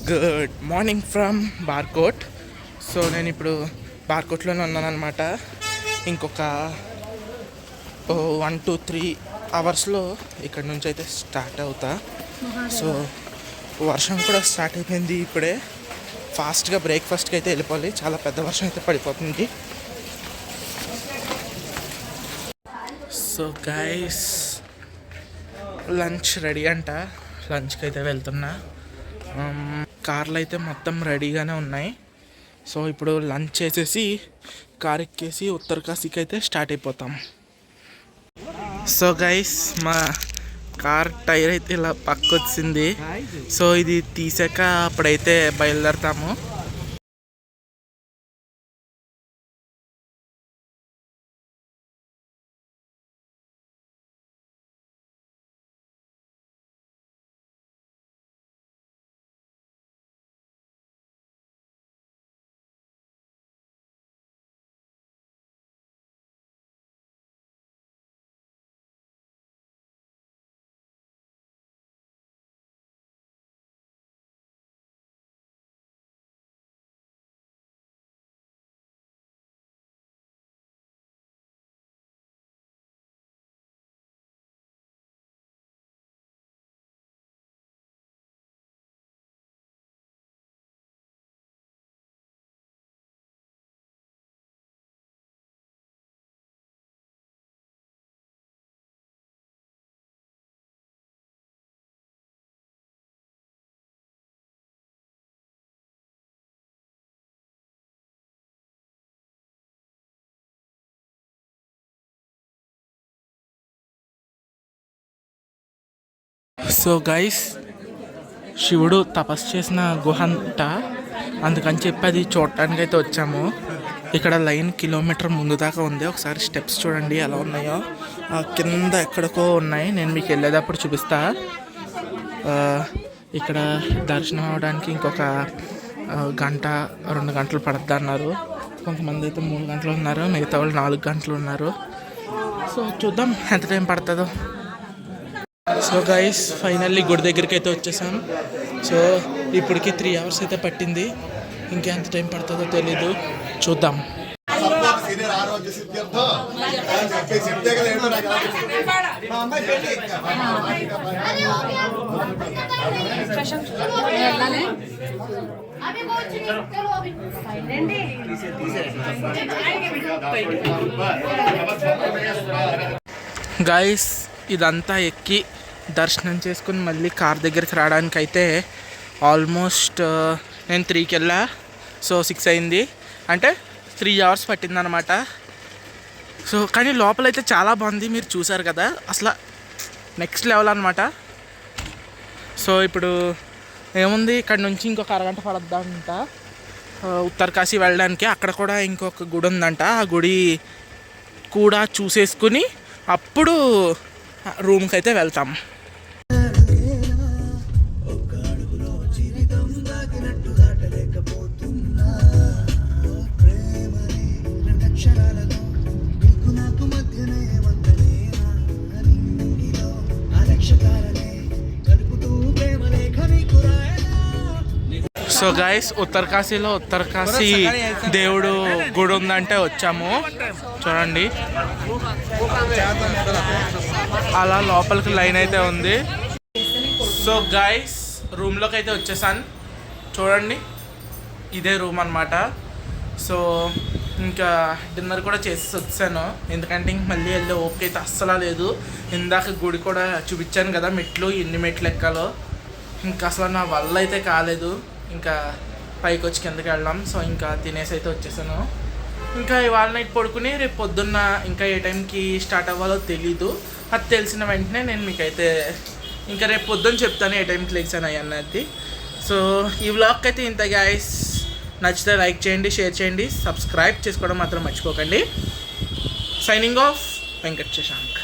Good morning from Barkot. So నేను ఇప్పుడు బార్కోట్లోనే ఉన్నానమాట. ఇంకొక 1 to 3 అవర్స్లో ఇక్కడ నుంచి అయితే స్టార్ట్ అవుతా. సో వర్షం కూడా స్టార్ట్ అయిపోయింది ఇప్పుడే. ఫాస్ట్గా బ్రేక్ఫాస్ట్కి అయితే వెళ్ళిపోవాలి, చాలా పెద్ద వర్షం అయితే పడిపోతుంది. సో గైస్, లంచ్ రెడీ అంట. లంచ్కి అయితే వెళ్తున్నా. కార్లు అయితే మొత్తం రెడీగానే ఉన్నాయి. సో ఇప్పుడు లంచ్ చేసేసి కార్ ఎక్కేసి ఉత్తరకాశీకి అయితే స్టార్ట్ అయిపోతాం. సో గైస్, మా కార్ టైర్ అయితే ఇలా పక్కొచ్చింది. సో ఇది తీసాక అప్పుడైతే బయలుదేరతాము. సో గైస్, శివుడు తపస్సు చేసిన గుహ అంట, అందుకని చెప్పి అది చూడటానికి అయితే వచ్చాము. ఇక్కడ లైన్ కిలోమీటర్ ముందు దాకా ఉంది. ఒకసారి స్టెప్స్ చూడండి ఎలా ఉన్నాయో. కింద ఎక్కడికో ఉన్నాయి, నేను మీకు వెళ్ళేటప్పుడు చూపిస్తా. ఇక్కడ దర్శనం అవ్వడానికి ఇంకొక 1-2 గంటలు పడుతుంది అన్నారు. కొంతమంది అయితే 3 గంటలు ఉన్నారు, మిగతా వాళ్ళు 4 గంటలు ఉన్నారు. సో చూద్దాం ఎంత టైం పడుతుందో. సో గైస్, ఫైనల్లీ గుడి దగ్గరికి అయితే వచ్చేసాం. సో ఇప్పటికి 3 అవర్స్ అయితే పట్టింది. ఇంకెంత టైం పడుతుందో తెలీదు, చూద్దాం. గైస్, ఇదంతా ఎక్కి దర్శనం చేసుకుని మళ్ళీ కార్ దగ్గరికి రావడానికి అయితే ఆల్మోస్ట్ నేను 3కి వెళ్ళా. సో 6 అయింది, అంటే 3 అవర్స్ పట్టిందనమాట. సో కానీ లోపలైతే చాలా బాగుంది, మీరు చూసారు కదా, అసలు నెక్స్ట్ లెవెల్ అనమాట. సో ఇప్పుడు ఏముంది, ఇక్కడ నుంచి ఇంకొక 1 గంట పడద్దంట ఉత్తరకాశీ వెళ్ళడానికి. అక్కడ కూడా ఇంకొక గుడి ఉందంట, ఆ గుడి కూడా చూసేసుకుని అప్పుడు రూమ్కి అయితే వెళ్తాం. సో గైస్, ఉత్తరకాశీలో ఉత్తరకాశీ దేవుడు గుడి ఉందంటే వచ్చాము. చూడండి, అలా లోపలికి లైన్ అయితే ఉంది. సో గైస్, రూమ్లోకి అయితే వచ్చేసాను. చూడండి, ఇదే రూమ్ అనమాట. సో ఇంకా డిన్నర్ కూడా చేసి వచ్చాను, ఎందుకంటే ఇంక మళ్ళీ వెళ్ళే ఓపిక అయితే అస్సలా లేదు. ఇందాక గుడి కూడా చూపించాను కదా, ఎన్ని మెట్లు ఎక్కాలో. ఇంకా అసలు నా వల్ల అయితే కాలేదు. ఇంకా పైకి వచ్చి కిందకి వెళ్ళాం. సో ఇంకా తినేసి అయితే వచ్చేసాను. ఇంకా ఇవాళ నైట్ పడుకుని రేపు పొద్దున్న ఇంకా ఏ టైంకి స్టార్ట్ అవ్వాలో తెలీదు. అది తెలిసిన వెంటనే నేను మీకైతే ఇంకా రేపు పొద్దున్న చెప్తాను ఏ టైంకి లెగ్సాను అన్నది. సో ఈ వ్లాగ్ అయితే ఇంత గైస్. నచ్చితే లైక్ చేయండి, షేర్ చేయండి, సబ్స్క్రైబ్ చేసుకోవడం మాత్రం మర్చిపోకండి. Signing off, Venkat Shashank.